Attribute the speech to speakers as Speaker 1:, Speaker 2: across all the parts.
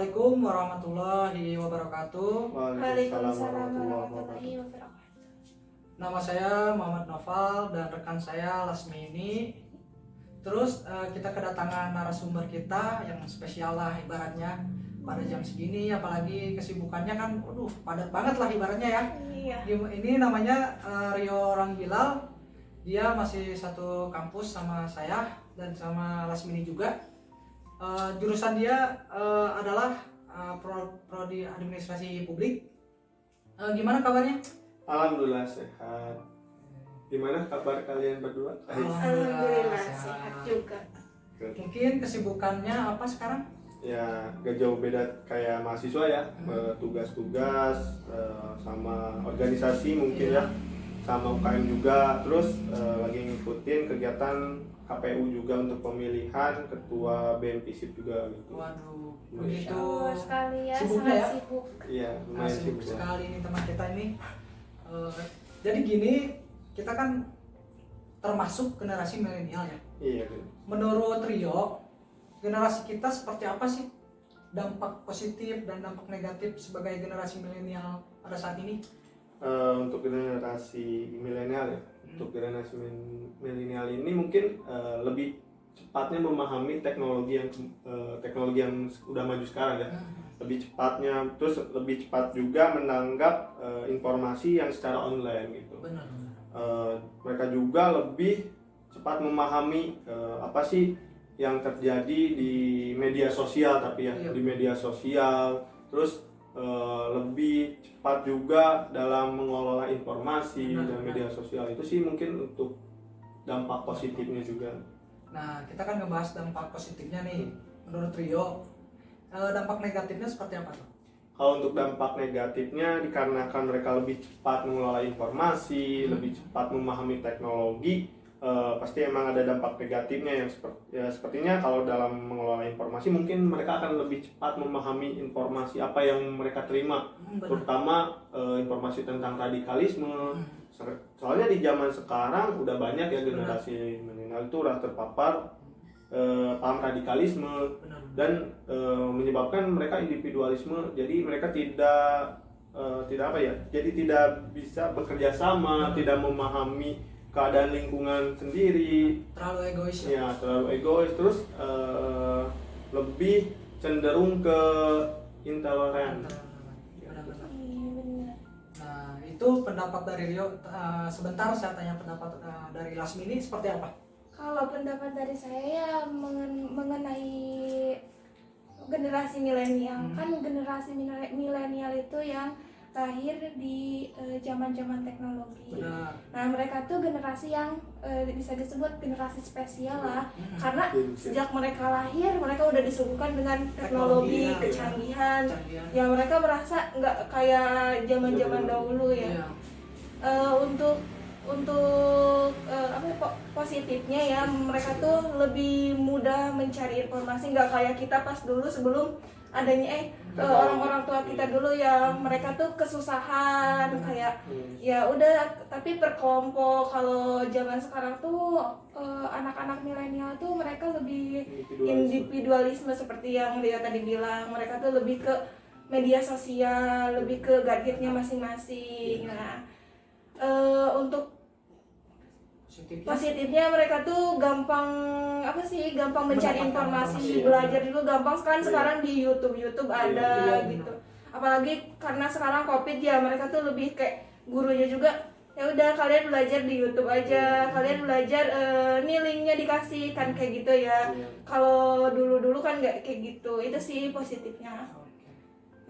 Speaker 1: Assalamualaikum warahmatullahi wabarakatuh.
Speaker 2: Waalaikumsalam warahmatullahi wabarakatuh.
Speaker 1: Nama saya Muhammad Noval dan rekan saya Lasmi ini. Terus kita kedatangan narasumber kita yang spesial lah ibaratnya pada jam segini, apalagi kesibukannya kan, padat banget lah ibaratnya ya.
Speaker 2: Iya.
Speaker 1: Ini namanya Rio Rangbilal. Dia masih satu kampus sama saya dan sama Lasmini juga. Jurusan dia adalah prodi administrasi publik. Gimana kabarnya?
Speaker 3: Alhamdulillah sehat. Gimana kabar kalian berdua?
Speaker 2: Alhamdulillah sehat juga.
Speaker 1: Mungkin kesibukannya apa sekarang?
Speaker 3: Ya gak jauh beda kayak mahasiswa ya, tugas-tugas sama organisasi mungkin ya, sama UKM juga. Terus lagi ngikutin kegiatan KPU juga untuk pemilihan ketua BMPISIP juga gitu.
Speaker 1: Waduh,
Speaker 3: Begitu.
Speaker 2: Betul sekali ya,
Speaker 1: Sibuknya
Speaker 2: sangat
Speaker 1: ya?
Speaker 2: sibuk.
Speaker 3: Iya, lumayan
Speaker 1: sibuk
Speaker 3: sibuk.
Speaker 1: sekali nih teman kita ini. Jadi gini, kita kan termasuk generasi milenial ya.
Speaker 3: Iya. Gitu.
Speaker 1: Menurut Rio, generasi kita seperti apa sih? Dampak positif dan dampak negatif sebagai generasi milenial pada saat ini?
Speaker 3: Untuk generasi milenial ya, untuk generasi milenial ini mungkin lebih cepatnya memahami teknologi yang udah maju sekarang ya, lebih cepatnya, terus lebih cepat juga menanggap informasi yang secara online gitu.
Speaker 1: Benar.
Speaker 3: Mereka juga lebih cepat memahami apa sih yang terjadi di media sosial, tapi ya
Speaker 1: Iya.
Speaker 3: di media sosial, terus lebih cepat juga dalam mengelola informasi dan media sosial. Itu sih mungkin untuk dampak positifnya juga.
Speaker 1: Nah, kita kan ngebahas dampak positifnya nih. Menurut Rio, dampak negatifnya seperti apa tuh?
Speaker 3: Kalau untuk dampak negatifnya, dikarenakan mereka lebih cepat mengelola informasi, lebih cepat memahami teknologi, pasti emang ada dampak negatifnya yang sepertinya kalau dalam mengelola informasi mungkin mereka akan lebih cepat memahami informasi apa yang mereka terima, terutama informasi tentang radikalisme. Soalnya di zaman sekarang udah banyak ya generasi milenial itu udah terpapar paham radikalisme dan menyebabkan mereka individualisme, jadi mereka tidak tidak bisa bekerja sama, tidak memahami keadaan lingkungan sendiri,
Speaker 1: Terlalu egois
Speaker 3: ya terlalu egois, terus lebih cenderung ke intoleran.
Speaker 1: Benar-benar.
Speaker 2: Iya benar.
Speaker 1: Nah, itu pendapat dari Rio. Sebentar saya tanya pendapat dari Lasmi ini seperti apa?
Speaker 2: Kalau pendapat dari saya ya mengenai generasi milenial, kan generasi milenial itu yang lahir di zaman-zaman teknologi.
Speaker 1: Benar.
Speaker 2: Nah, mereka tuh generasi yang bisa disebut generasi spesial lah, karena sejak mereka lahir mereka udah disuguhkan dengan teknologi, kecanggihan, yang mereka merasa nggak kayak zaman-zaman dahulu ya. Untuk positifnya ya, mereka tuh lebih mudah mencari informasi, nggak kayak kita pas dulu sebelum adanya orang-orang tua kita dulu ya, mereka tuh kesusahan kayak ya udah tapi per kelompok. Kalau zaman sekarang tuh anak-anak milenial tuh mereka lebih individualisme seperti yang dia tadi bilang, mereka tuh lebih ke media sosial, lebih ke gadgetnya masing-masing. Nah, untuk positifnya mereka tuh gampang mencari informasi, belajar juga gampang. Sekarang di YouTube ada gitu. Apalagi karena sekarang Covid ya, mereka tuh lebih kayak gurunya juga ya udah kalian belajar di YouTube aja, kalian belajar nih linknya dikasih kan kayak gitu ya. Kalau dulu kan nggak kayak gitu. Itu sih positifnya.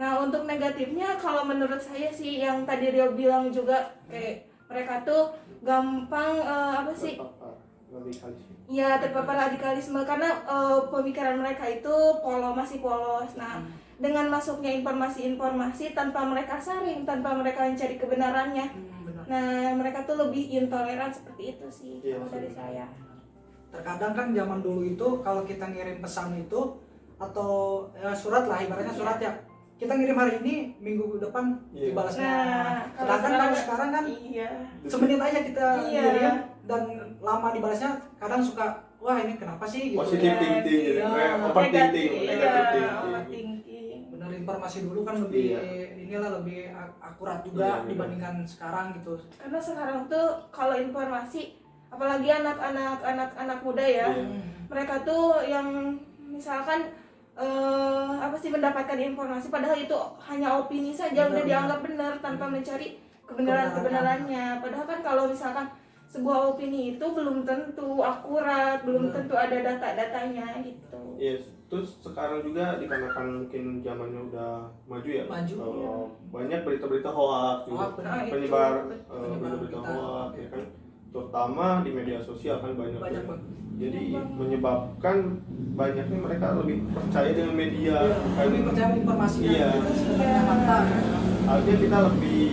Speaker 2: Nah, untuk negatifnya kalau menurut saya sih yang tadi Rio bilang juga, kayak mereka tuh gampang terpapar radikalisme karena pemikiran mereka itu masih polos. Nah, dengan masuknya informasi-informasi tanpa mereka saring, tanpa mereka mencari kebenarannya, nah mereka tuh lebih intoleran, seperti itu sih kalau dari saya.
Speaker 1: Terkadang kan zaman dulu itu kalau kita ngirim pesan itu atau surat lah, ibaratnya surat ya, kita ngirim hari ini, minggu depan dibalasnya. Sedangkan kalau sekarang kan semenit aja kita ngirim dan lama dibalasnya, kadang suka wah ini kenapa sih gitu.
Speaker 3: Positif thinking, negatif thinking.
Speaker 1: informasi dulu kan lebih
Speaker 3: Iya.
Speaker 1: inilah lebih akurat juga
Speaker 3: Iya,
Speaker 1: dibandingkan sekarang gitu.
Speaker 2: Karena sekarang tuh kalau informasi, apalagi anak muda ya,
Speaker 3: Iya.
Speaker 2: mereka tuh yang misalkan apa sih mendapatkan informasi padahal itu hanya opini saja udah
Speaker 1: Benar.
Speaker 2: dianggap benar tanpa mencari kebenarannya. Padahal kan kalau misalkan sebuah opini itu belum tentu akurat, belum tentu ada data-datanya gitu.
Speaker 3: Yes, terus sekarang juga dikarenakan mungkin zamannya udah maju ya.
Speaker 1: Maju,
Speaker 2: iya.
Speaker 3: Banyak berita-berita hoax juga.
Speaker 1: Hoax, benar.
Speaker 2: Nah, itu,
Speaker 3: Penyebar
Speaker 2: betul.
Speaker 3: berita-berita
Speaker 1: Penyebaran
Speaker 3: hoax
Speaker 1: berita.
Speaker 3: ya kan. Terutama di media sosial kan banyak.
Speaker 1: Banyak,
Speaker 3: ya.
Speaker 1: Bang.
Speaker 3: Jadi menyebabkan banyaknya mereka lebih percaya dengan media.
Speaker 1: Iya, lebih percaya informasi
Speaker 3: Iya.
Speaker 1: kan sebenarnya fakta kan.
Speaker 3: Artinya kita lebih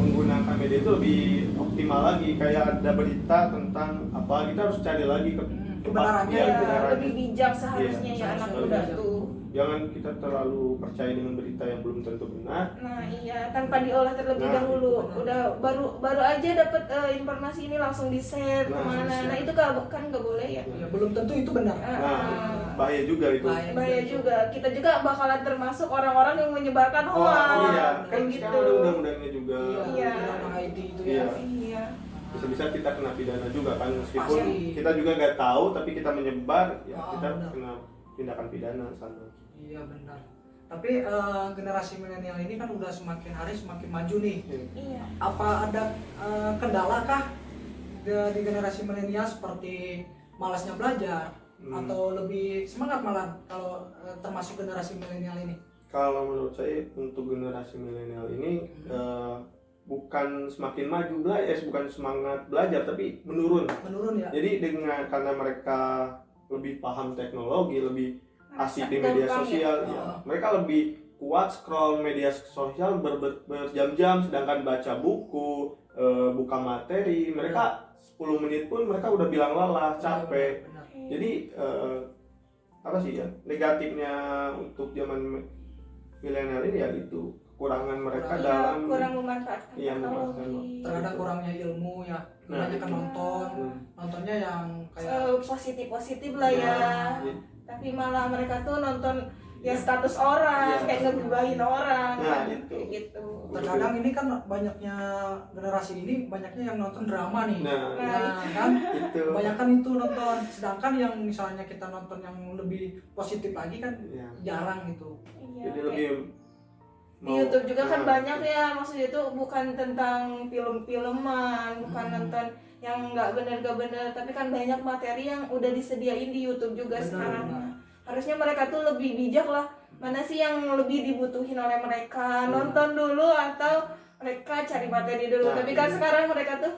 Speaker 3: menggunakan media itu lebih optimal lagi. Kayak ada berita tentang apa, kita harus cari lagi
Speaker 1: Kebenarannya,
Speaker 3: Iya,
Speaker 2: Ya,
Speaker 3: kebenarannya.
Speaker 2: lebih bijak seharusnya
Speaker 3: Iya,
Speaker 2: ya anak
Speaker 1: seharusnya
Speaker 2: muda
Speaker 1: bijak.
Speaker 2: tuh.
Speaker 3: Jangan kita terlalu percaya dengan berita yang belum tentu benar.
Speaker 2: Nah iya, tanpa diolah terlebih
Speaker 3: Nah,
Speaker 2: dahulu.
Speaker 1: itu.
Speaker 2: Udah baru aja dapat informasi ini langsung di share
Speaker 3: Nah,
Speaker 2: kemana.
Speaker 1: di-share.
Speaker 2: Nah itu kan nggak boleh ya.
Speaker 1: Ya, belum tentu itu benar.
Speaker 3: Nah, bahaya juga itu.
Speaker 2: Bahaya juga. Kita juga bakalan termasuk orang-orang yang menyebarkan
Speaker 3: Oh
Speaker 2: hoax.
Speaker 3: iya, kan
Speaker 2: Kayak
Speaker 3: sekarang
Speaker 2: gitu.
Speaker 3: ada undang-undangnya juga.
Speaker 2: Iya.
Speaker 1: Undang-undang IT itu
Speaker 3: Iya.
Speaker 1: ya.
Speaker 2: Iya.
Speaker 3: Bisa-bisa kita kena pidana juga kan, meskipun
Speaker 1: Pasti.
Speaker 3: kita juga nggak tahu, tapi kita menyebar, ya
Speaker 1: Oh,
Speaker 3: kita
Speaker 1: benar.
Speaker 3: kena tindakan pidana sana.
Speaker 1: Iya benar. Tapi generasi milenial ini kan udah semakin hari semakin maju nih.
Speaker 2: Iya.
Speaker 1: Apa ada kendala kah di generasi milenial seperti malasnya belajar atau lebih semangat malah kalau termasuk generasi milenial ini?
Speaker 3: Kalau menurut saya untuk generasi milenial ini bukan semakin maju belajar, bukan semangat belajar, tapi menurun.
Speaker 1: Menurun ya?
Speaker 3: Jadi karena mereka lebih paham teknologi, lebih asik di media
Speaker 2: Gampang
Speaker 3: sosial,
Speaker 1: ya?
Speaker 3: ya. Mereka lebih kuat scroll media sosial berjam-jam, sedangkan baca buku, buka materi, mereka 10 menit pun mereka udah bilang lelah, capek.
Speaker 1: Benar.
Speaker 3: Jadi apa sih ya, negatifnya untuk zaman milenial ini ya itu kekurangan mereka dalam
Speaker 2: kurang memanfaatkan
Speaker 3: Iya,
Speaker 2: teknologi.
Speaker 1: Terkadang kurangnya ilmu ya.
Speaker 3: Nah,
Speaker 1: Banyak kan
Speaker 2: itu.
Speaker 1: nonton, nontonnya yang kayak
Speaker 2: Positif lah ya.
Speaker 3: Nah,
Speaker 2: Tapi malah mereka tuh nonton ya status orang,
Speaker 3: Iya.
Speaker 2: kayak ngegibahin orang.
Speaker 3: Nah,
Speaker 2: kan,
Speaker 3: itu.
Speaker 2: kayak gitu.
Speaker 1: terkadang ini kan banyaknya generasi ini banyaknya yang nonton drama nih.
Speaker 3: Nah,
Speaker 1: Nah, kan
Speaker 3: itu
Speaker 1: kebanyakan itu nonton, sedangkan yang misalnya kita nonton yang lebih positif lagi kan
Speaker 3: ya.
Speaker 1: jarang gitu.
Speaker 2: Iya,
Speaker 3: Jadi
Speaker 2: kayak
Speaker 3: lebih
Speaker 2: di YouTube juga kan
Speaker 3: Nah,
Speaker 2: banyak ya, maksudnya itu bukan tentang film-filman, bukan nonton yang nggak benar, tapi kan banyak materi yang udah disediain di YouTube juga
Speaker 1: Benar,
Speaker 2: sekarang.
Speaker 1: benar.
Speaker 2: Harusnya mereka tuh lebih bijak lah, mana sih yang lebih dibutuhin oleh mereka, nonton dulu atau mereka cari materi dulu.
Speaker 3: Nah,
Speaker 2: Tapi kan
Speaker 3: iya.
Speaker 2: sekarang mereka tuh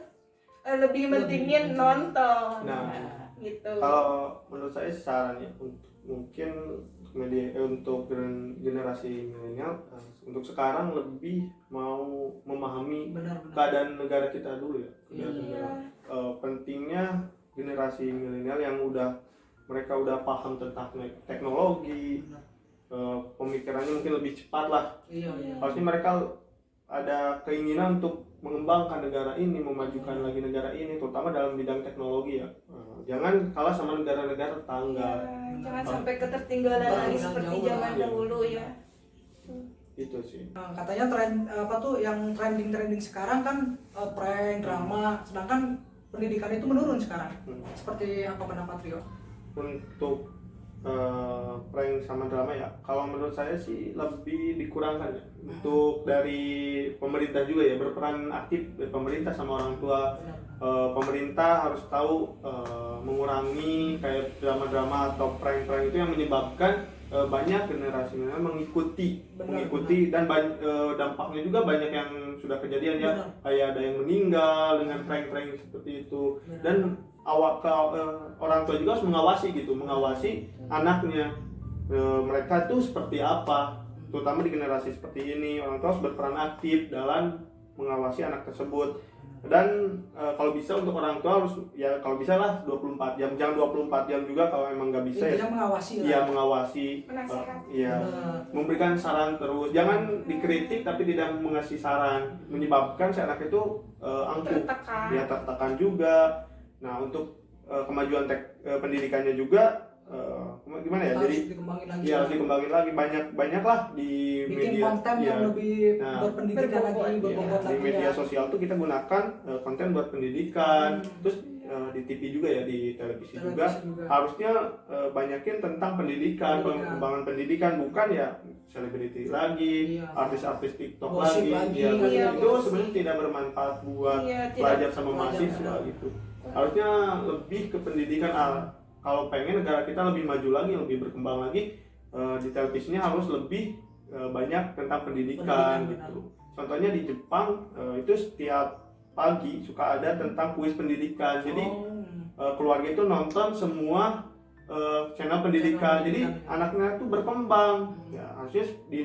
Speaker 2: lebih mentingin nonton.
Speaker 3: Nah,
Speaker 2: gitu.
Speaker 3: Kalau menurut saya sarannya mungkin untuk generasi milenial untuk sekarang lebih mau memahami
Speaker 1: Benar-benar.
Speaker 3: keadaan negara kita dulu ya.
Speaker 1: Iya.
Speaker 3: Keadaan negara. Pentingnya generasi milenial yang mereka udah paham tentang teknologi, pemikirannya mungkin lebih cepat lah.
Speaker 1: Iya, iya.
Speaker 3: Harusnya mereka ada keinginan untuk mengembangkan negara ini, memajukan lagi negara ini, terutama dalam bidang teknologi ya. Jangan kalah sama negara-negara tetangga.
Speaker 2: Ya, jangan sampai ketertinggalan lagi
Speaker 1: Ketinggalan
Speaker 2: seperti
Speaker 1: jauh
Speaker 2: zaman
Speaker 3: lah.
Speaker 2: dahulu ya.
Speaker 3: Itu sih.
Speaker 1: Nah, katanya apa tuh yang trending sekarang kan prank, drama, sedangkan pendidikan itu menurun sekarang. Seperti apa pendapat Rio?
Speaker 3: Untuk prank sama drama ya, kalau menurut saya sih lebih dikurangkan ya. Untuk dari pemerintah juga ya, berperan aktif dari pemerintah sama orang tua. Pemerintah harus tahu mengurangi kayak drama-drama atau prank-prank itu yang menyebabkan banyak generasi milenial mengikuti dan dampaknya juga banyak yang sudah kejadian ya, kayak ada yang meninggal dengan prank-prank seperti itu. Dan orang tua juga harus mengawasi anaknya, mereka tuh seperti apa, terutama di generasi seperti ini. Orang tua harus berperan aktif dalam mengawasi anak tersebut. Dan kalau bisa untuk orang tua harus ya kalau bisa lah 24 jam, jangan 24 jam juga kalau emang nggak bisa
Speaker 1: Intinya mengawasi lah.
Speaker 3: ya mengawasi,
Speaker 2: Menasehati.
Speaker 3: ya memberikan saran terus, jangan dikritik tapi tidak mengasih saran, menyebabkan si anak itu angkuh,
Speaker 2: Tertekan.
Speaker 3: dia tertekan juga. Nah untuk kemajuan pendidikannya juga gimana ya,
Speaker 1: harus
Speaker 3: jadi
Speaker 1: dikembangin lagi.
Speaker 3: ya harus dikembangin lagi, banyak lah di
Speaker 1: Bikin
Speaker 3: media
Speaker 1: konten
Speaker 3: ya.
Speaker 1: yang lebih
Speaker 3: Nah,
Speaker 1: berpendidikan lagi,
Speaker 2: berbobot.
Speaker 1: berbobot
Speaker 3: Di
Speaker 1: lagi
Speaker 3: media
Speaker 1: ya.
Speaker 3: sosial tuh kita gunakan konten buat pendidikan, terus
Speaker 2: Iya.
Speaker 3: di TV juga ya, di televisi
Speaker 1: Televisi
Speaker 3: juga
Speaker 1: juga.
Speaker 3: harusnya banyakin tentang pendidikan, pengembangan pendidikan, bukan ya selebriti lagi,
Speaker 1: Iya.
Speaker 3: artis-artis TikTok
Speaker 1: Gosip
Speaker 3: lagi,
Speaker 1: lagi.
Speaker 3: ya,
Speaker 2: Iya,
Speaker 3: itu
Speaker 2: gosip.
Speaker 3: sebenarnya tidak bermanfaat buat
Speaker 2: Iya, tidak.
Speaker 3: pelajar sama
Speaker 1: Pelajar,
Speaker 3: mahasiswa
Speaker 1: benar.
Speaker 3: gitu. Harusnya lebih ke pendidikan. Kalau pengen negara kita lebih maju lagi, lebih berkembang lagi, di televisinya harus lebih banyak tentang pendidikan
Speaker 1: Pendidikan,
Speaker 3: gitu. Contohnya di Jepang itu setiap pagi suka ada tentang kuis pendidikan. Jadi keluarga itu nonton semua channel pendidikan.
Speaker 1: Channel
Speaker 3: Jadi
Speaker 1: pendidikan.
Speaker 3: anaknya tuh berkembang. Ya, harusnya di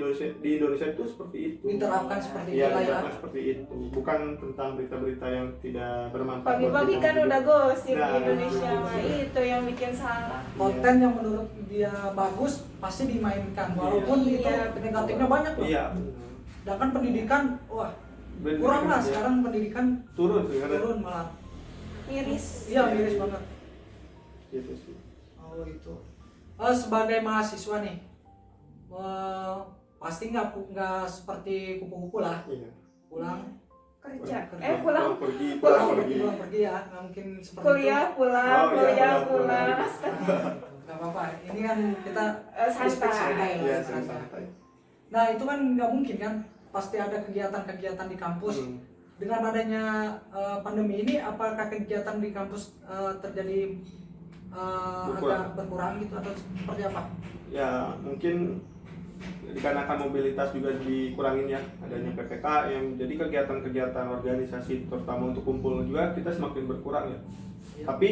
Speaker 3: Indonesia itu seperti itu.
Speaker 1: Diterapkan seperti
Speaker 3: Iya,
Speaker 1: itu lah ya.
Speaker 3: diterapkan seperti itu. Bukan tentang berita-berita yang tidak bermanfaat. buat
Speaker 2: Pagi-pagi
Speaker 3: kita
Speaker 2: kan
Speaker 3: juga.
Speaker 2: udah gosip
Speaker 3: Nah,
Speaker 2: di Indonesia mah itu yang bikin salah.
Speaker 1: Konten yang menurut dia bagus pasti dimainkan, walaupun
Speaker 2: Iya.
Speaker 1: itu negatifnya banyak loh.
Speaker 3: Iya.
Speaker 1: Sedangkan pendidikan, wah kurang lah sekarang pendidikan
Speaker 3: turun sih, karena
Speaker 1: turun malah.
Speaker 2: Miris.
Speaker 1: Iya miris banget.
Speaker 3: gitu sih.
Speaker 1: Oh itu. Sebagai mahasiswa nih, pasti nggak seperti kupu-kupu lah,
Speaker 3: Iya.
Speaker 1: pulang
Speaker 2: Kerja.
Speaker 1: Kerja.
Speaker 2: Pulang.
Speaker 3: pergi
Speaker 1: pulang pergi ya, nggak mungkin seperti
Speaker 2: Kuliah pulang,
Speaker 3: Oh, iya,
Speaker 2: kuliah
Speaker 3: pulang.
Speaker 2: pulang.
Speaker 1: itu. Nggak apa-apa. Ini kan kita
Speaker 2: Santai.
Speaker 1: santai lah,
Speaker 3: Iya,
Speaker 1: santai.
Speaker 3: santai.
Speaker 1: Nah itu kan nggak mungkin kan, pasti ada kegiatan-kegiatan di kampus. Dengan adanya pandemi ini, apakah kegiatan di kampus terjadi agak berkurang gitu atau seperti apa?
Speaker 3: Ya mungkin dikarenakan mobilitas juga dikurangin ya, adanya PPKM, jadi kegiatan-kegiatan organisasi terutama untuk kumpul juga kita semakin berkurang ya.
Speaker 1: Iya.
Speaker 3: Tapi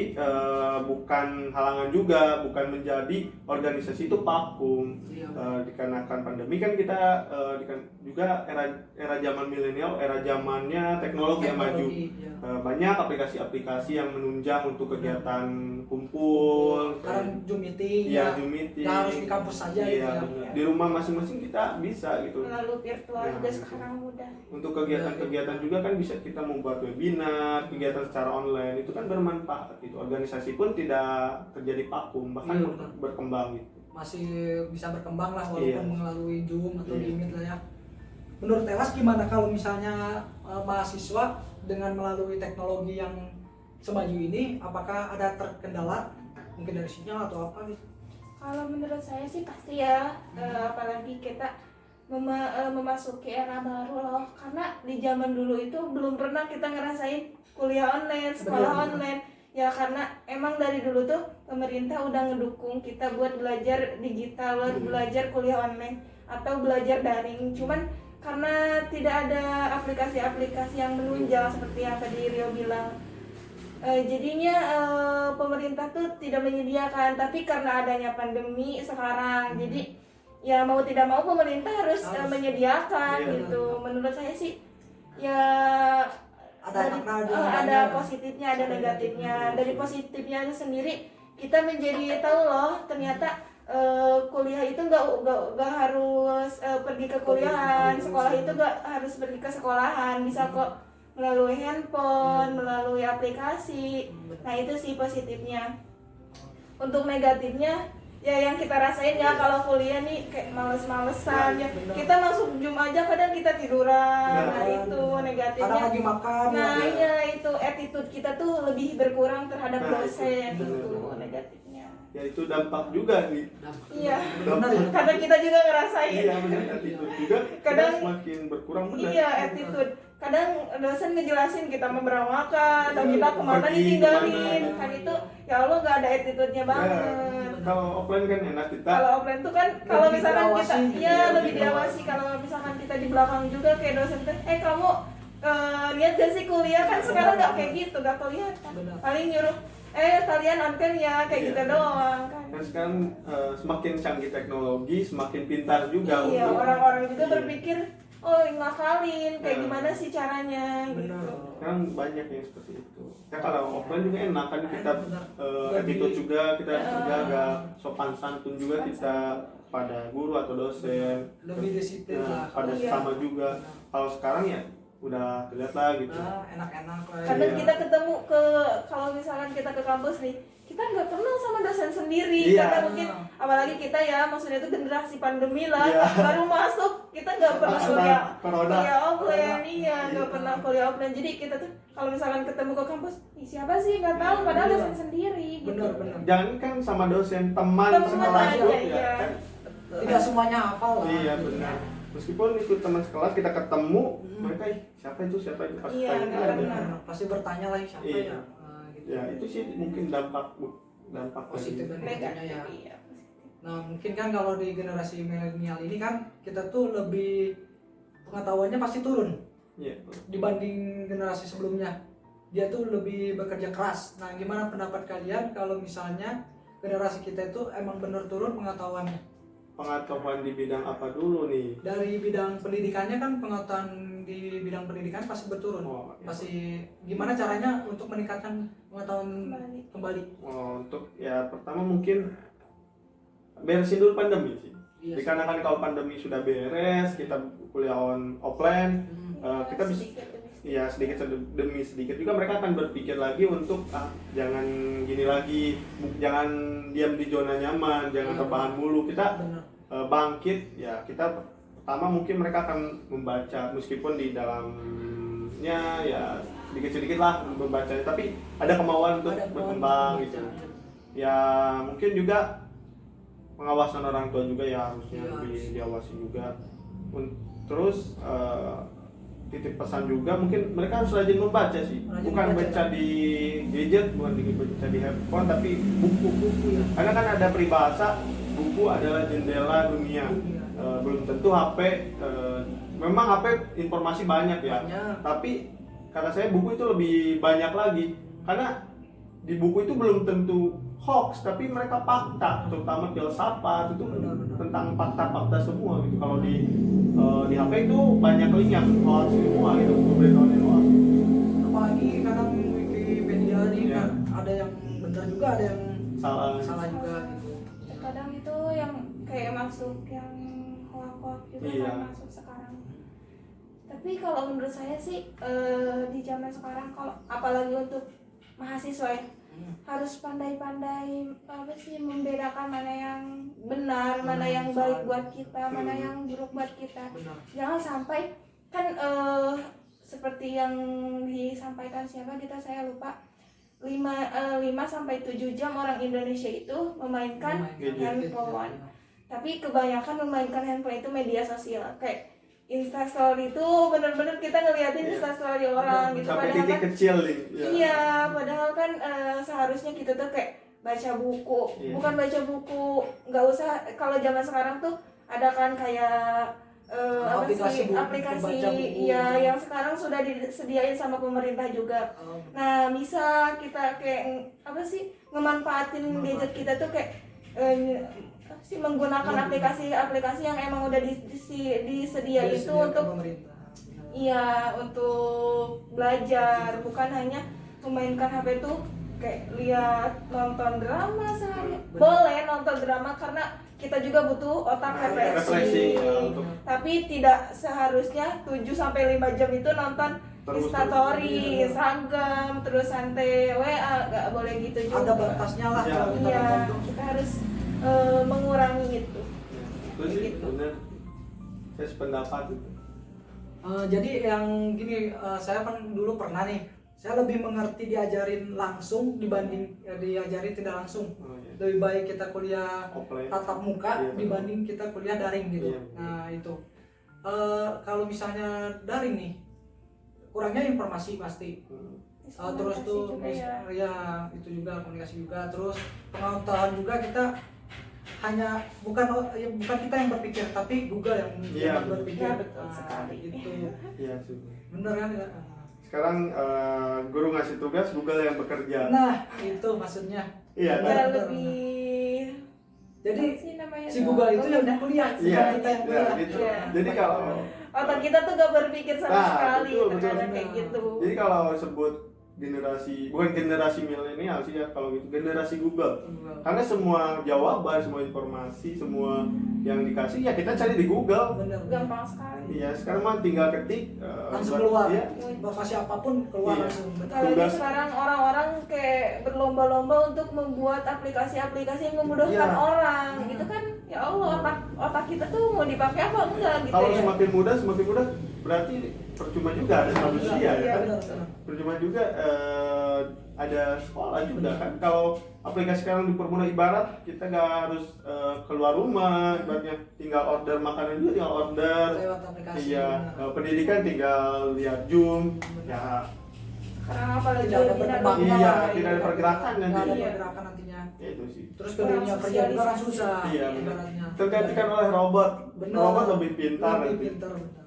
Speaker 3: bukan halangan juga, bukan menjadi organisasi itu vakum.
Speaker 1: Iya.
Speaker 3: Dikarenakan pandemi kan kita juga era zaman milenial, era zamannya teknologi yang maju.
Speaker 1: Iya.
Speaker 3: Banyak aplikasi-aplikasi yang menunjang untuk kegiatan kumpul.
Speaker 1: Sekarang Zoom meeting,
Speaker 3: Iya, Zoom meeting.
Speaker 1: nggak harus di kampus saja
Speaker 3: Iya,
Speaker 1: gitu ya.
Speaker 3: benar. Di rumah masing-masing kita bisa gitu.
Speaker 2: Melalui virtual juga
Speaker 3: Nah,
Speaker 2: sekarang mudah.
Speaker 3: Untuk kegiatan-kegiatan juga kan bisa kita membuat webinar, kegiatan secara online itu kan bermanfaat gitu. Organisasi pun tidak terjadi vakum, bahkan
Speaker 1: Iya, benar.
Speaker 3: berkembang gitu.
Speaker 1: Masih bisa berkembang lah walaupun
Speaker 3: Iya.
Speaker 1: melalui Zoom atau
Speaker 3: Iya.
Speaker 1: Meet lah ya. Menurut Tewas gimana kalau misalnya mahasiswa dengan melalui teknologi yang semaju ini, apakah ada terkendala mungkin dari sinyal atau apa gitu?
Speaker 2: Kalau menurut saya sih pasti ya, apalagi kita memasuki era baru loh. Karena di zaman dulu itu belum pernah kita ngerasain kuliah online, sekolah
Speaker 1: Benar.
Speaker 2: online. Ya karena emang dari dulu tuh pemerintah udah ngedukung kita buat belajar digital, buat belajar kuliah online atau belajar daring. Cuman karena tidak ada aplikasi-aplikasi yang menunjang seperti yang tadi Rio bilang, jadinya pemerintah tuh tidak menyediakan. Tapi karena adanya pandemi sekarang, jadi ya mau tidak mau pemerintah harus menyediakan
Speaker 3: Iya.
Speaker 2: gitu. Menurut saya sih ya
Speaker 1: Ada enaknya,
Speaker 2: ada
Speaker 1: enaknya.
Speaker 2: positifnya, ada
Speaker 1: Ada
Speaker 2: negatifnya.
Speaker 1: negatifnya.
Speaker 2: Dari positifnya sendiri kita menjadi tahu loh ternyata kuliah itu nggak harus pergi ke kuliahan, sekolah itu nggak harus pergi ke sekolahan, bisa kok melalui handphone, melalui aplikasi. Nah itu sih positifnya. Untuk negatifnya ya yang kita rasain ya kalau kuliah nih kayak males-malesan ya.
Speaker 1: Benar.
Speaker 2: Kita masuk Zoom aja kadang kita tiduran.
Speaker 3: Nah,
Speaker 2: Nah itu negatifnya.
Speaker 1: Kadang lagi makan
Speaker 2: Nah
Speaker 1: ya.
Speaker 2: iya itu attitude kita tuh lebih berkurang terhadap
Speaker 3: Nah,
Speaker 2: dosen
Speaker 3: itu
Speaker 2: gitu
Speaker 3: benar.
Speaker 2: negatifnya.
Speaker 3: Ya itu dampak juga nih.
Speaker 2: Iya.
Speaker 1: Benar ya.
Speaker 2: Karena kita juga ngerasain.
Speaker 3: Iya benar, attitude juga
Speaker 2: Kadang-
Speaker 3: kita semakin berkurang benar.
Speaker 2: Iya attitude. Kadang dosen ngejelasin kita mau berangkat atau
Speaker 1: Iya,
Speaker 2: kita kemana
Speaker 3: pergi
Speaker 2: ditinggalin.
Speaker 3: kemana.
Speaker 2: Kan itu ya Allah nggak ada attitude-nya banget.
Speaker 3: Kalau offline kan enak kita.
Speaker 2: Kalau offline tuh kan kalau
Speaker 1: Lebih
Speaker 2: misalkan kita
Speaker 1: diawasi gitu
Speaker 2: ya
Speaker 1: ya,
Speaker 2: lebih
Speaker 3: lebih
Speaker 2: diawasi. Kalau misalkan kita di belakang juga kayak dosen tuh kamu niat gak sih kuliah kan sekarang nggak kayak gitu, nggak kelihatan.
Speaker 1: Benar.
Speaker 2: Paling nyuruh kalian on-cam ya kayak
Speaker 3: Iya.
Speaker 2: gitu doang kan.
Speaker 3: Kan sekarang semakin canggih teknologi, semakin pintar juga
Speaker 2: Iya,
Speaker 3: untuk
Speaker 2: orang-orang juga
Speaker 3: Iya.
Speaker 2: berpikir oh ngakalin kayak
Speaker 3: Nah.
Speaker 2: gimana sih caranya
Speaker 1: Benar.
Speaker 2: gitu.
Speaker 3: Sekarang banyak yang seperti itu. Ya kalau offline juga enak kan kita
Speaker 1: Benar.
Speaker 3: attitude juga kita
Speaker 2: Iya.
Speaker 3: terjaga, sopan santun juga kita pada guru atau dosen.
Speaker 1: Lebih disiplin lah.
Speaker 3: Pada
Speaker 2: Iya.
Speaker 3: sama juga. Kalau sekarang ya udah terlihat lah gitu.
Speaker 1: Enak-enak lah.
Speaker 2: Kadang
Speaker 3: Iya.
Speaker 2: kita ketemu kalau misalkan kita ke kampus nih, kita nggak kenal sama dosen sendiri.
Speaker 3: Iya.
Speaker 2: Karena mungkin apalagi kita ya, maksudnya itu generasi pandemi lah,
Speaker 3: Iya.
Speaker 2: baru masuk kita nggak pernah
Speaker 3: Angkatan corona.
Speaker 2: kuliah offline, iya nggak
Speaker 3: Iya.
Speaker 2: pernah kuliah offline. Jadi kita tuh kalau misalkan ketemu ke kampus, ih, siapa sih nggak tahu, padahal
Speaker 1: Iya.
Speaker 2: dosen sendiri gitu.
Speaker 1: Benar-benar.
Speaker 3: Jangan kan sama dosen, teman
Speaker 2: Teman
Speaker 3: sekelas
Speaker 2: aja,
Speaker 3: pun
Speaker 2: iya.
Speaker 3: ya kan.
Speaker 1: Tidak semuanya hafal lah.
Speaker 3: Iya benar. Meskipun ikut teman sekelas kita ketemu, mereka siapa itu pasti
Speaker 2: Iya,
Speaker 3: tanya.
Speaker 2: nggak
Speaker 3: Ada.
Speaker 2: benar.
Speaker 1: Pasti bertanya lagi siapa
Speaker 3: Iya.
Speaker 1: ya. Nah, gitu.
Speaker 3: Ya itu sih mungkin dampak
Speaker 1: Positif dan negatifnya
Speaker 2: Negatif,
Speaker 1: ya.
Speaker 2: iya.
Speaker 1: Nah mungkin kan kalau di generasi milenial ini kan kita tuh lebih pengetahuannya pasti turun
Speaker 3: Iya.
Speaker 1: dibanding generasi sebelumnya. Dia tuh lebih bekerja keras. Nah gimana pendapat kalian kalau misalnya generasi kita itu emang bener turun pengetahuannya?
Speaker 3: Pengetahuan di bidang apa dulu nih?
Speaker 1: Dari bidang pendidikannya kan pengetahuan di bidang pendidikan pasti berturun.
Speaker 3: Oh, iya.
Speaker 1: Pasti gimana caranya untuk meningkatkan pengetahuan kembali?
Speaker 3: Oh, untuk ya pertama mungkin beresin dulu pandemi sih.
Speaker 1: Iya.
Speaker 3: Dikarenakan kalau pandemi sudah beres, kita kuliah offline, kita bisa
Speaker 2: Sedikit demi sedikit.
Speaker 3: ya sedikit demi sedikit juga mereka akan berpikir lagi untuk jangan gini lagi, jangan diam di zona nyaman, jangan
Speaker 1: Iya.
Speaker 3: rebahan mulu. Kita
Speaker 1: Benar.
Speaker 3: bangkit ya, kita pertama mungkin mereka akan membaca meskipun di dalamnya ya sedikit-sedikit lah membaca, tapi ada kemauan untuk
Speaker 1: Ada kemauan
Speaker 3: berkembang
Speaker 1: untuk
Speaker 3: gitu.
Speaker 1: membaca.
Speaker 3: Ya mungkin juga pengawasan orang tua juga ya harusnya
Speaker 1: Iya,
Speaker 3: lebih
Speaker 1: harus.
Speaker 3: diawasi juga. Terus titip pesan juga mungkin mereka harus rajin membaca sih,
Speaker 1: Rajin
Speaker 3: bukan
Speaker 1: membaca.
Speaker 3: baca di gadget, bukan baca di handphone, tapi buku-buku ya. Karena kan ada peribahasa buku adalah jendela dunia.
Speaker 1: Dunia.
Speaker 3: Belum tentu HP. Memang HP informasi banyak ya,
Speaker 1: Banyak.
Speaker 3: tapi kata saya buku itu lebih banyak lagi karena di buku itu belum tentu hoax, tapi mereka fakta, terutama filsafat itu
Speaker 1: Benar-benar.
Speaker 3: tentang fakta-fakta semua gitu. Kalau di HP itu banyak link yang hoax semua gitu, pemberitahuan yang hoax.
Speaker 1: Apalagi kadang Wikipedia nih
Speaker 3: Iya.
Speaker 1: kan ada yang benar juga, ada yang
Speaker 3: Salah.
Speaker 1: salah juga gitu.
Speaker 2: Kadang itu yang kayak masuk yang hoak-hoak juga
Speaker 3: Iya.
Speaker 2: kan masuk sekarang. Tapi kalau menurut saya sih di zaman sekarang kalau apalagi untuk mahasiswa ya, harus pandai-pandai apa sih membedakan mana yang benar, mana yang baik buat kita, mana yang buruk buat kita.
Speaker 1: Benar.
Speaker 2: Jangan sampai kan seperti yang disampaikan siapa kita saya lupa 5 sampai 7 jam orang Indonesia itu memainkan handphone. Tapi kebanyakan memainkan handphone itu media sosial kayak Instastory itu benar-benar kita ngeliatin
Speaker 3: Iya.
Speaker 2: Instastory orang gitu,
Speaker 3: Sampai
Speaker 2: padahal
Speaker 3: titik
Speaker 2: kan
Speaker 3: kecil nih. Ya.
Speaker 2: iya, padahal kan seharusnya kita tuh kayak baca buku,
Speaker 3: Iya.
Speaker 2: bukan baca buku, nggak usah. Kalau zaman sekarang tuh ada kan kayak apa
Speaker 1: Aplikasi
Speaker 2: sih
Speaker 1: buku,
Speaker 2: aplikasi,
Speaker 1: baca buku.
Speaker 2: iya yang sekarang sudah disediain sama pemerintah juga. Nah bisa kita kayak apa sih ngemanfaatin gadget kita tuh kayak apa sih menggunakan aplikasi-aplikasi yang emang udah disediain itu untuk iya untuk belajar, bukan hanya memainkan HP tuh kayak lihat nonton drama sehari.
Speaker 1: Benar.
Speaker 2: Boleh nonton drama karena kita juga butuh otak refreshing.
Speaker 3: refreshing, ya, untuk-
Speaker 2: Tapi tidak seharusnya 7 sampai 5 jam itu nonton
Speaker 3: Terus,
Speaker 2: Instastory,
Speaker 1: iya.
Speaker 2: Instagram, terus santai WA, nggak boleh gitu juga.
Speaker 1: Ada batasnya lah
Speaker 3: Iya.
Speaker 1: kalau kita
Speaker 2: Iya,
Speaker 1: nonton.
Speaker 2: kita harus mengurangi itu.
Speaker 3: Itu sih
Speaker 2: Begitu.
Speaker 3: benar. Saya sependapat itu.
Speaker 1: Jadi yang gini, saya kan dulu pernah nih, saya lebih mengerti diajarin langsung dibanding diajarin tidak langsung.
Speaker 3: Oh, iya.
Speaker 1: Lebih baik kita kuliah
Speaker 3: Offline.
Speaker 1: tatap muka
Speaker 3: Iya, betul.
Speaker 1: dibanding kita kuliah daring gitu.
Speaker 3: Iya.
Speaker 1: Nah itu kalau misalnya daring nih, kurangnya informasi pasti. Terus
Speaker 2: Komunikasi
Speaker 1: tuh
Speaker 2: juga ya.
Speaker 1: ya itu juga komunikasi juga, terus pengetahuan juga kita hanya bukan kita yang berpikir tapi Google yang
Speaker 3: Iya,
Speaker 1: berpikir.
Speaker 2: Iya, betul sekali.
Speaker 1: Gitu.
Speaker 3: Iya sih.
Speaker 1: Bener kan ya?
Speaker 3: Sekarang guru ngasih tugas, Google yang bekerja.
Speaker 1: Nah itu maksudnya.
Speaker 3: Iya
Speaker 1: Bener,
Speaker 2: Ya
Speaker 1: bener.
Speaker 2: lebih
Speaker 1: Jadi
Speaker 2: apa sih namanya
Speaker 1: si
Speaker 2: tuh?
Speaker 1: Google itu yang
Speaker 2: Udah.
Speaker 1: kuliah,
Speaker 3: Iya,
Speaker 1: bukan kita yang
Speaker 3: iya,
Speaker 1: kuliah.
Speaker 3: gitu.
Speaker 2: Iya.
Speaker 3: Jadi kalau
Speaker 2: Otak kita tuh gak berpikir sama
Speaker 3: Nah,
Speaker 2: sekali
Speaker 3: betul,
Speaker 2: terkadang
Speaker 1: betul.
Speaker 2: kayak gitu.
Speaker 3: jadi kalau sebut bukan generasi milenial sih ya kalau gitu, generasi Google. Karena semua jawaban, semua informasi, semua yang dikasih ya kita cari di Google.
Speaker 1: Bener.
Speaker 2: Gampang sekali.
Speaker 3: Iya, sekarang mah tinggal ketik
Speaker 1: Langsung keluar.
Speaker 3: ya.
Speaker 1: Informasi apapun keluar
Speaker 3: Iya.
Speaker 1: langsung. Betul.
Speaker 2: Apalagi
Speaker 3: Tugas.
Speaker 2: sekarang orang-orang kayak berlomba-lomba untuk membuat aplikasi-aplikasi yang memudahkan
Speaker 3: Iya.
Speaker 2: orang. Gitu kan, ya Allah, otak kita tuh mau dipakai apa enggak gitu
Speaker 3: Kalau
Speaker 2: ya.
Speaker 3: semakin mudah berarti percuma juga ada manusia
Speaker 2: Iya,
Speaker 3: ya kan.
Speaker 2: betul.
Speaker 3: Percuma juga ada sekolah juga kan. Kalau aplikasi sekarang dipermudah, ibarat kita nggak harus keluar rumah, ibaratnya tinggal order makanan juga tinggal order.
Speaker 1: Lewat aplikasi.
Speaker 3: Iya,
Speaker 1: bener.
Speaker 3: pendidikan tinggal lihat Zoom. Ya,
Speaker 2: Sekarang apalagi
Speaker 1: Tidak ada
Speaker 2: webinar
Speaker 1: perkembangan.
Speaker 2: webinar.
Speaker 3: Iya, tidak ada pergerakan
Speaker 1: Nggak ada
Speaker 3: nanti.
Speaker 2: Iya.
Speaker 1: pergerakan nantinya.
Speaker 3: itu sih.
Speaker 1: Terus ke dunia kerja juga kan susah.
Speaker 3: Iya, benar.
Speaker 1: ibaratnya.
Speaker 3: Tergantikan oleh robot.
Speaker 1: Bener.
Speaker 3: Robot lebih pintar
Speaker 1: Lebih
Speaker 3: nanti.
Speaker 1: pintar, benar.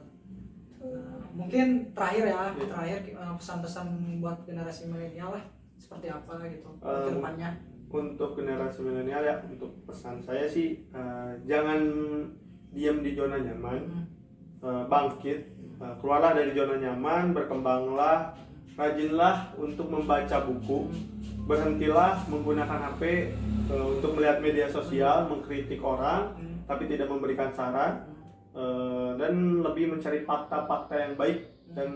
Speaker 1: Nah, mungkin terakhir ya,
Speaker 3: Iya.
Speaker 1: terakhir pesan-pesan buat generasi milenial lah seperti apa gitu ke depannya.
Speaker 3: Untuk generasi milenial ya, untuk pesan saya sih jangan diam di zona nyaman, bangkit, keluarlah dari zona nyaman, berkembanglah, rajinlah untuk membaca buku, berhentilah menggunakan HP untuk melihat media sosial, mengkritik orang, tapi tidak memberikan saran, dan lebih mencari fakta-fakta yang baik dan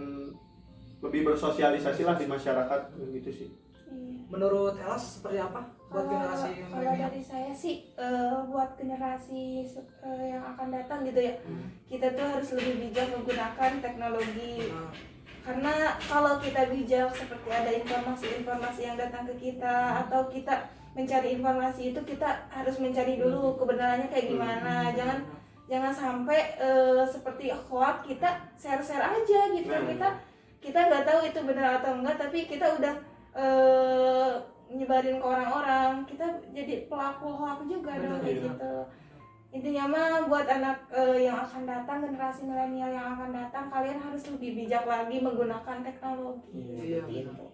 Speaker 3: lebih bersosialisasilah di masyarakat gitu sih.
Speaker 2: Iya.
Speaker 1: Menurut Elas seperti apa buat generasi
Speaker 2: Kalau
Speaker 1: milenial?
Speaker 2: dari saya sih buat generasi yang akan datang gitu ya, kita tuh harus lebih bijak menggunakan teknologi.
Speaker 1: Nah,
Speaker 2: Karena kalau kita bijak, seperti ada informasi-informasi yang datang ke kita, atau kita mencari informasi itu, kita harus mencari dulu kebenarannya kayak gimana. Jangan sampai seperti hoax kita share-share aja gitu. Kita nggak tahu itu benar atau enggak, tapi kita udah nyebarin ke orang-orang, kita jadi pelaku hoax juga dong kayak
Speaker 3: Iya.
Speaker 2: gitu. Intinya mah buat anak yang akan datang, generasi milenial yang akan datang, kalian harus lebih bijak lagi menggunakan teknologi.
Speaker 1: Iya,
Speaker 2: Seperti
Speaker 1: benar.
Speaker 2: itu.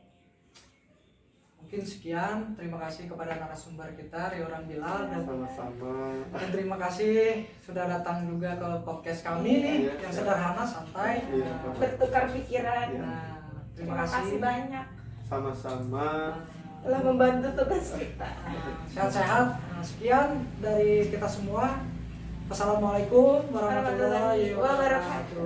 Speaker 1: Mungkin sekian, terima kasih kepada narasumber kita Rioran Bilal
Speaker 3: Sama-sama.
Speaker 1: dan terima kasih sudah datang juga ke podcast kami nih
Speaker 3: Iya.
Speaker 1: yang sederhana, santai.
Speaker 3: Iya.
Speaker 2: Bertukar pikiran.
Speaker 3: Iya.
Speaker 1: Nah, terima
Speaker 2: Terima kasih
Speaker 1: kasih.
Speaker 2: banyak
Speaker 3: Sama-sama.
Speaker 2: telah membantu tugas kita.
Speaker 1: Sehat-sehat. Nah, sekian dari kita semua. Assalamualaikum warahmatullahi wabarakatuh.